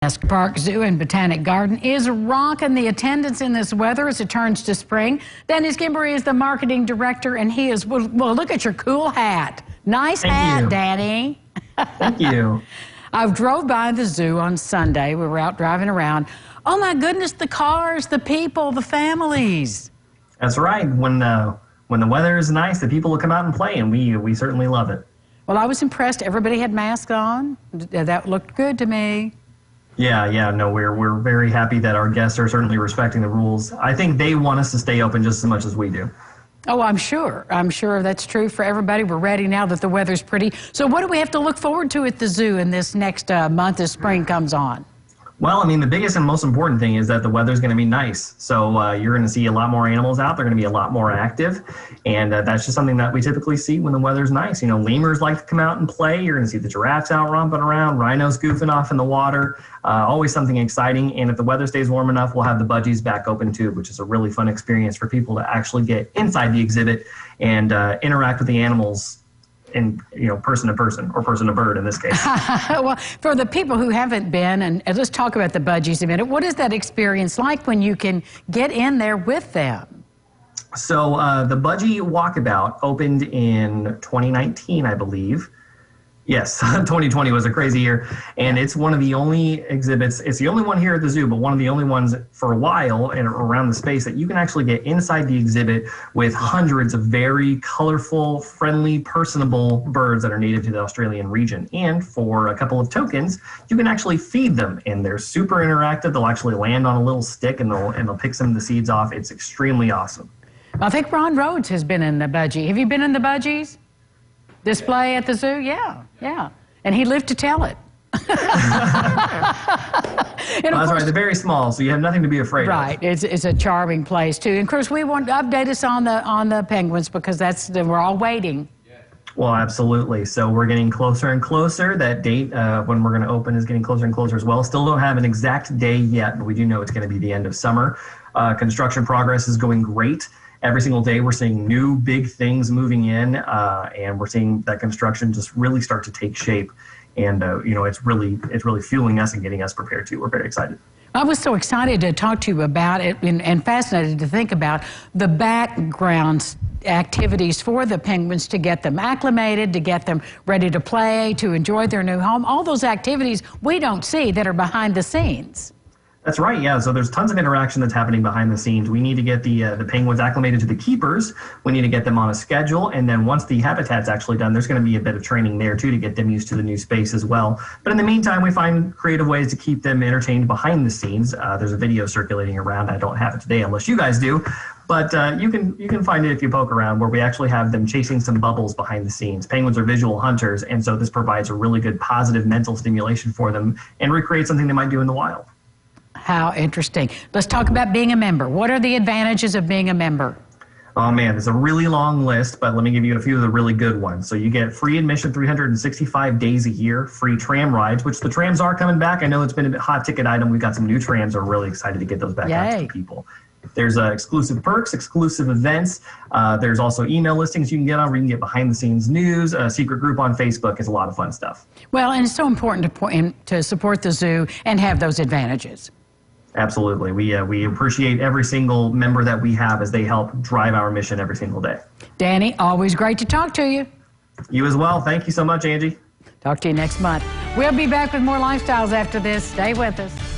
Mesker Park Zoo and Botanic Garden is rocking the attendance in this weather as it turns to spring. Danny Skimbery is the marketing director, and he is, well, look at your cool hat. Nice hat, Danny. Thank you. I drove by the zoo on Sunday. We were out driving around. Oh, my goodness, the cars, the people, the families. That's right. When the weather is nice, the people will come out and play, and we certainly love it. Well, I was impressed. Everybody had masks on. That looked good to me. Yeah, no, we're very happy that our guests are certainly respecting the rules. I think they want us to stay open just as much as we do. Oh, I'm sure. I'm sure that's true for everybody. We're ready now that the weather's pretty. So what do we have to look forward to at the zoo in this next month as spring comes on? Well, I mean, the biggest and most important thing is that the weather's going to be nice. So you're going to see a lot more animals out. They're going to be a lot more active. And that's just something that we typically see when the weather's nice. You know, lemurs like to come out and play. You're going to see the giraffes out romping around, rhinos goofing off in the water. Always something exciting. And if the weather stays warm enough, we'll have the Budgies back open too, which is a really fun experience for people to actually get inside the exhibit and interact with the animals. And, you know, person to person or person to bird in this case. Well, for the people who haven't been, and let's talk about the Budgies a minute. What is that experience like when you can get in there with them? So the Budgie Walkabout opened in 2019, I believe. Yes, 2020 was a crazy year, and it's one of the only exhibits, it's the only one here at the zoo, but one of the only ones for a while and around the space that you can actually get inside the exhibit with hundreds of very colorful, friendly, personable birds that are native to the Australian region. And for a couple of tokens, you can actually feed them, and they're super interactive. They'll actually land on a little stick and they'll pick some of the seeds off. It's extremely awesome. I think Ron Rhodes has been in the Budgie. Have you been in the Budgies? Display at the zoo? Yeah. And he lived to tell it. Well, that's right. They're very small, so you have nothing to be afraid of. Right. It's a charming place, too. And, of course, we want to update us on the penguins because we're all waiting. Well, absolutely. So we're getting closer and closer. That date when we're going to open is getting closer and closer as well. Still don't have an exact day yet, but we do know it's going to be the end of summer. Construction progress is going great. Every single day we're seeing new big things moving in, and we're seeing that construction just really start to take shape. And you know, it's really fueling us and getting us prepared too. We're very excited. I was so excited to talk to you about it and fascinated to think about the background activities for the penguins to get them acclimated, to get them ready to play, to enjoy their new home. All those activities we don't see that are behind the scenes. That's right, yeah. So there's tons of interaction that's happening behind the scenes. We need to get the penguins acclimated to the keepers. We need to get them on a schedule. And then once the habitat's actually done, there's going to be a bit of training there, too, to get them used to the new space as well. But in the meantime, we find creative ways to keep them entertained behind the scenes. There's a video circulating around. I don't have it today unless you guys do. But you can find it if you poke around, where we actually have them chasing some bubbles behind the scenes. Penguins are visual hunters, and so this provides a really good positive mental stimulation for them and recreate something they might do in the wild. How interesting. Let's talk about being a member. What are the advantages of being a member? Oh, man, there's a really long list, but let me give you a few of the really good ones. So you get free admission 365 days a year, free tram rides, which the trams are coming back. I know it's been a bit hot ticket item. We've got some new trams. We're really excited to get those back out to the people. There's exclusive perks, exclusive events. There's also email listings you can get on where you can get behind-the-scenes news. A secret group on Facebook is a lot of fun stuff. Well, and it's so important to support the zoo and have those advantages. Absolutely. We appreciate every single member that we have as they help drive our mission every single day. Danny, always great to talk to you. You as well. Thank you so much, Angie. Talk to you next month. We'll be back with more lifestyles after this. Stay with us.